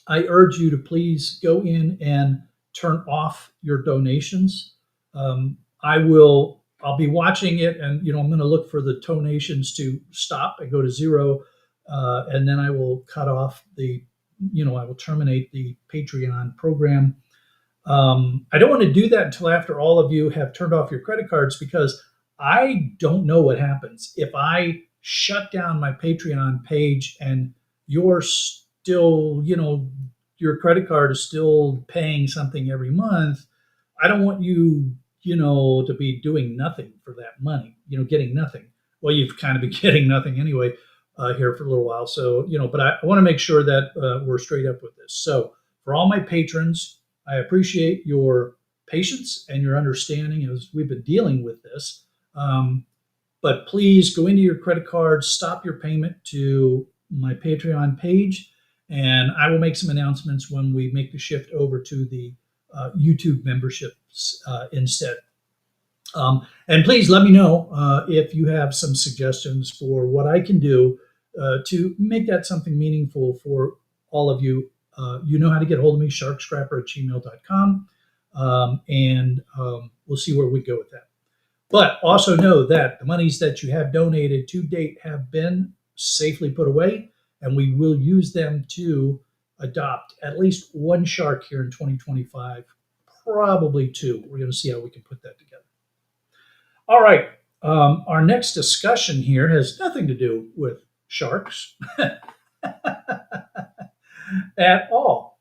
I urge you to please go in and turn off your donations. I'll be watching it, and I'm going to look for the donations to stop and go to zero, and then I will cut off I will terminate the Patreon program. I don't want to do that until after all of you have turned off your credit cards, because I don't know what happens if I shut down my Patreon page and you're still, your credit card is still paying something every month. I don't want you, to be doing nothing for that money, getting nothing. Well, you've kind of been getting nothing anyway here for a little while. So, but I want to make sure that we're straight up with this. So for all my patrons, I appreciate your patience and your understanding as we've been dealing with this. But please go into your credit card, stop your payment to my Patreon page, and I will make some announcements when we make the shift over to the YouTube memberships instead. And please let me know if you have some suggestions for what I can do to make that something meaningful for all of you. You know how to get a hold of me, sharkscrapper@gmail.com, and we'll see where we go with that. But also know that the monies that you have donated to date have been safely put away, and we will use them to adopt at least one shark here in 2025, probably two. We're going to see how we can put that together. All right. Our next discussion here has nothing to do with sharks at all.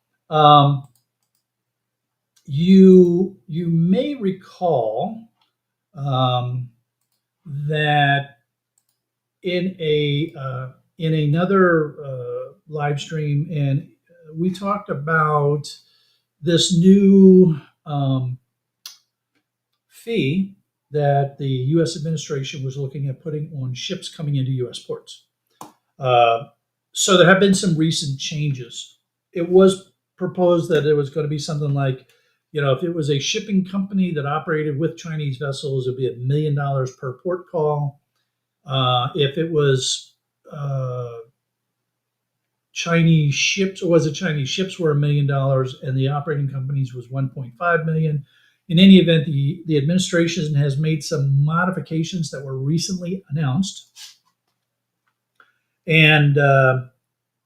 You may recall that in another live stream, and we talked about this new fee that the U.S. administration was looking at putting on ships coming into U.S. ports. So there have been some recent changes. It was proposed that it was going to be something like, if it was a shipping company that operated with Chinese vessels, it would be $1 million per port call. If it was Chinese ships, or was it Chinese ships were $1 million and the operating companies was 1.5 million. In any event, the administration has made some modifications that were recently announced. And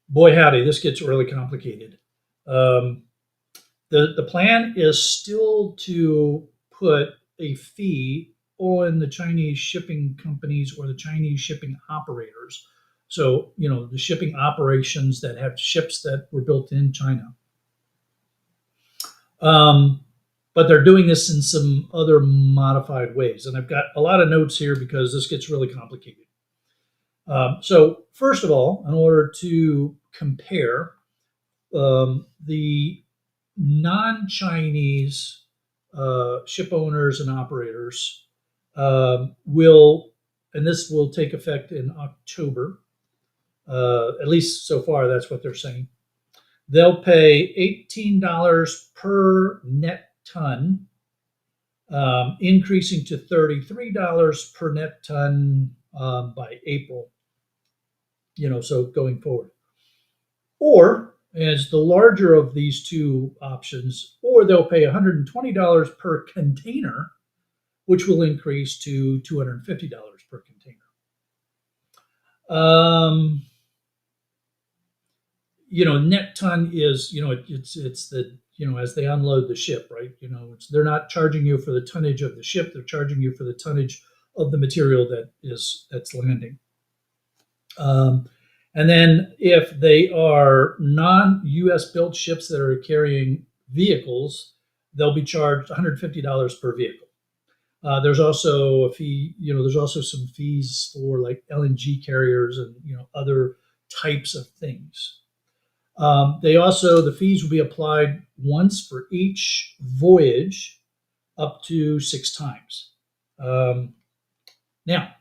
boy, howdy, this gets really complicated. The plan is still to put a fee on the Chinese shipping companies or the Chinese shipping operators. So, the shipping operations that have ships that were built in China. But they're doing this in some other modified ways. And I've got a lot of notes here because this gets really complicated. So first of all, in order to compare, the non-Chinese ship owners and operators will, and this will take effect in October, at least so far, that's what they're saying. They'll pay $18 per net ton increasing to $33 per net ton by April. So going forward, or as the larger of these two options, or they'll pay $120 per container, which will increase to $250 per container. Um, Net ton is, it's the, as they unload the ship, right? They're not charging you for the tonnage of the ship; they're charging you for the tonnage of the material that's landing. And then if they are non-U.S. built ships that are carrying vehicles, they'll be charged $150 per vehicle. There's also a fee. There's also some fees for like LNG carriers and other types of things. The fees will be applied once for each voyage, up to 6 times. Now,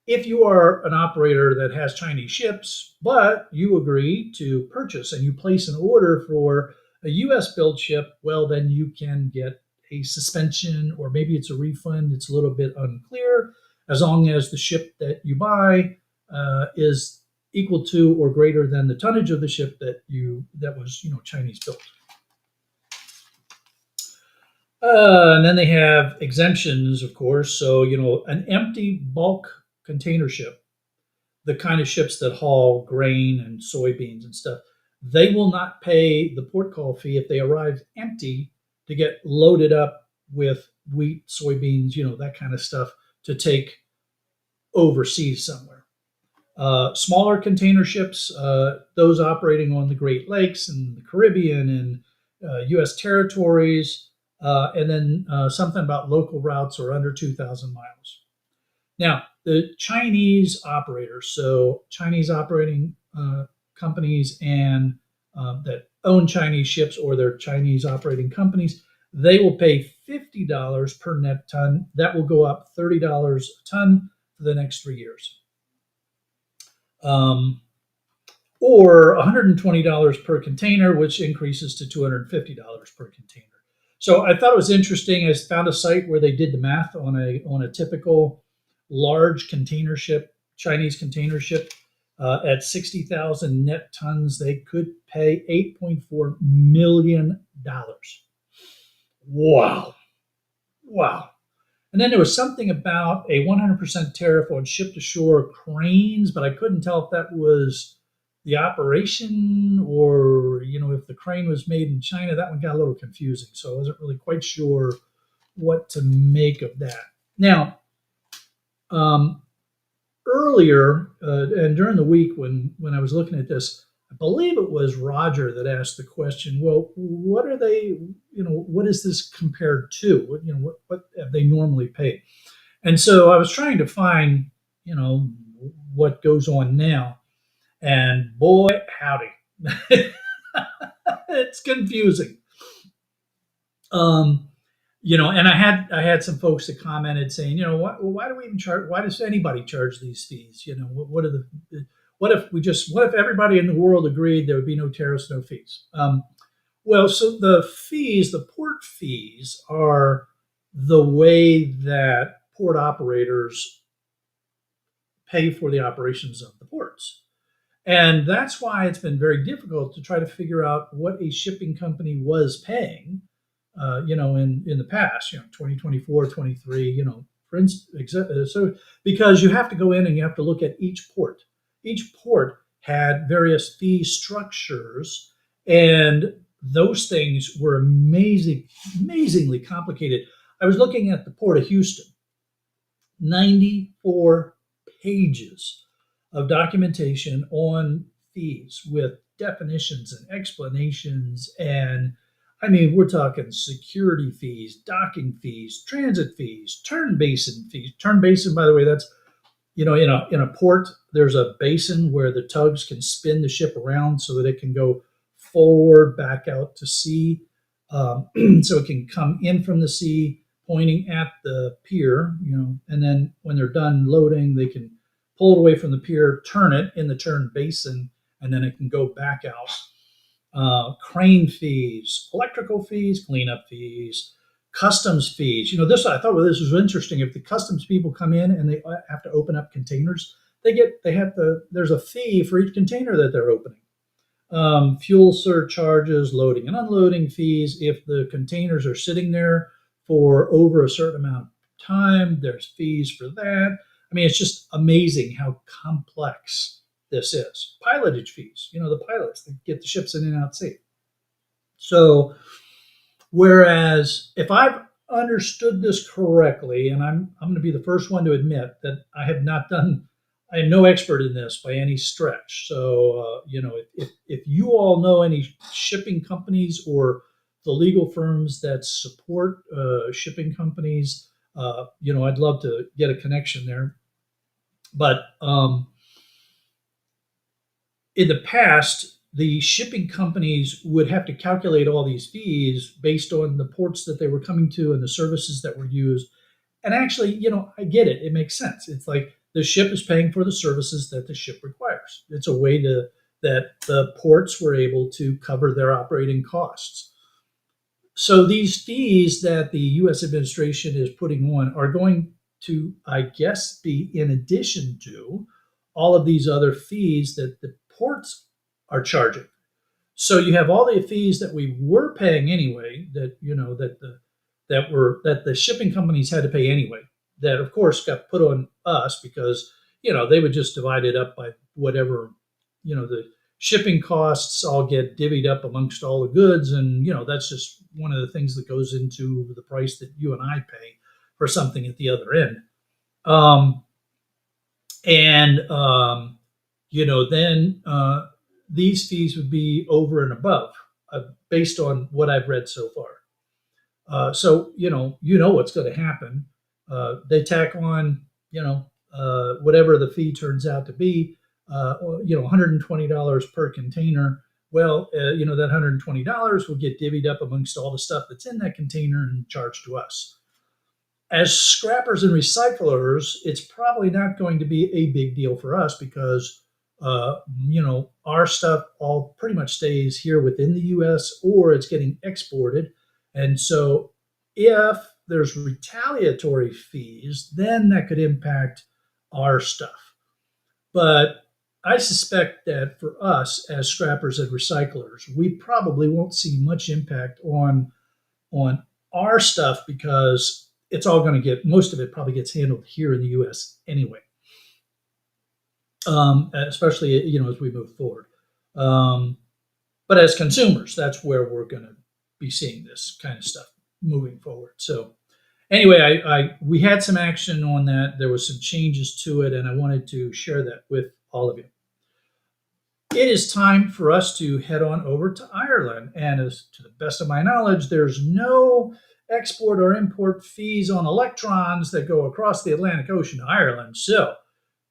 if you are an operator that has Chinese ships, but you agree to purchase and you place an order for a US built ship, well, then you can get a suspension, or maybe it's a refund. It's a little bit unclear, as long as the ship that you buy is equal to or greater than the tonnage of the ship that was Chinese built. And then they have exemptions, of course. So an empty bulk container ship, the kind of ships that haul grain and soybeans and stuff, they will not pay the port call fee if they arrive empty to get loaded up with wheat, soybeans, that kind of stuff to take overseas somewhere. Smaller container ships, those operating on the Great Lakes and the Caribbean and U.S. territories, and then something about local routes are under 2,000 miles. Now, the Chinese operators, so Chinese operating companies and that own Chinese ships, or their Chinese operating companies, they will pay $50 per net ton. That will go up $30 a ton for the next 3 years. Or $120 per container, which increases to $250 per container. So I thought it was interesting. I found a site where they did the math on a typical large container ship, Chinese container ship. At 60,000 net tons, they could pay $8.4 million. Wow. And then there was something about a 100% tariff on ship-to-shore cranes, but I couldn't tell if that was the operation or, if the crane was made in China. That one got a little confusing, so I wasn't really quite sure what to make of that. Now, earlier and during the week when I was looking at this, I believe it was Roger that asked the question, well, what are they, what is this compared to? What have they normally paid? And so I was trying to find, what goes on now. And boy, howdy, it's confusing. And I had some folks that commented saying, why do we even charge? Why does anybody charge these fees? What if everybody in the world agreed there would be no tariffs, no fees? Well, so the port fees are the way that port operators pay for the operations of the ports. And that's why it's been very difficult to try to figure out what a shipping company was paying, in the past, 2024, 23, for instance, so because you have to go in and you have to look at each port. Each port had various fee structures, and those things were amazingly complicated. I was looking at the Port of Houston, 94 pages of documentation on fees with definitions and explanations. And I mean, we're talking security fees, docking fees, transit fees, turn basin fees. Turn basin, by the way, that's, in a port, there's a basin where the tugs can spin the ship around so that it can go forward, back out to sea. So it can come in from the sea, pointing at the pier, and then when they're done loading, they can pull it away from the pier, turn it in the turn basin, and then it can go back out. Crane fees, electrical fees, cleanup fees, customs fees. This I thought, well, this was interesting. If the customs people come in and they have to open up containers, there's a fee for each container that they're opening. Fuel surcharges, loading and unloading fees. If the containers are sitting there for over a certain amount of time, there's fees for that. I mean, it's just amazing how complex this is. Pilotage fees, the pilots that get the ships in and out safe. So, whereas if I've understood this correctly, and I'm going to be the first one to admit that I am no expert in this by any stretch. So, if you all know any shipping companies or the legal firms that support shipping companies, I'd love to get a connection there. But in the past, the shipping companies would have to calculate all these fees based on the ports that they were coming to and the services that were used. And actually, I get it. It makes sense. It's like the ship is paying for the services that the ship requires. It's a way that the ports were able to cover their operating costs. So these fees that the U.S. administration is putting on are going to, I guess, be in addition to all of these other fees that the ports are charging. So you have all the fees that we were paying anyway, that the shipping companies had to pay anyway. That of course got put on us because they would just divide it up by whatever the shipping costs all get divvied up amongst all the goods, and that's just one of the things that goes into the price that you and I pay for something at the other end. Um, and then these fees would be over and above, based on what I've read so far. So what's going to happen. They tack on whatever the fee turns out to be. $120 per container. Well, that $120 will get divvied up amongst all the stuff that's in that container and charged to us. As scrappers and recyclers, it's probably not going to be a big deal for us because our stuff all pretty much stays here within the U.S. or it's getting exported. And so if there's retaliatory fees, then that could impact our stuff. But I suspect that for us as scrappers and recyclers, we probably won't see much impact on our stuff because it's all going to most of it probably gets handled here in the U.S. anyway. Especially as we move forward. But as consumers, that's where we're going to be seeing this kind of stuff moving forward. So anyway, we had some action on that. There was some changes to it, and I wanted to share that with all of you. It is time for us to head on over to Ireland, and as to the best of my knowledge, there's no export or import fees on electrons that go across the Atlantic Ocean to Ireland. So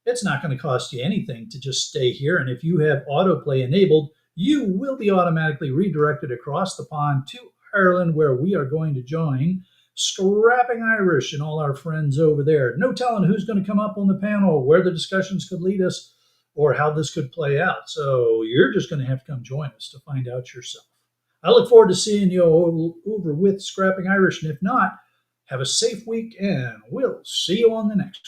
it's not going to cost you anything to just stay here. And if you have autoplay enabled, you will be automatically redirected across the pond to Ireland, where we are going to join Scrapping Irish and all our friends over there. No telling who's going to come up on the panel, where the discussions could lead us, or how this could play out. So you're just going to have to come join us to find out yourself. I look forward to seeing you over with Scrapping Irish. And if not, have a safe week, and we'll see you on the next.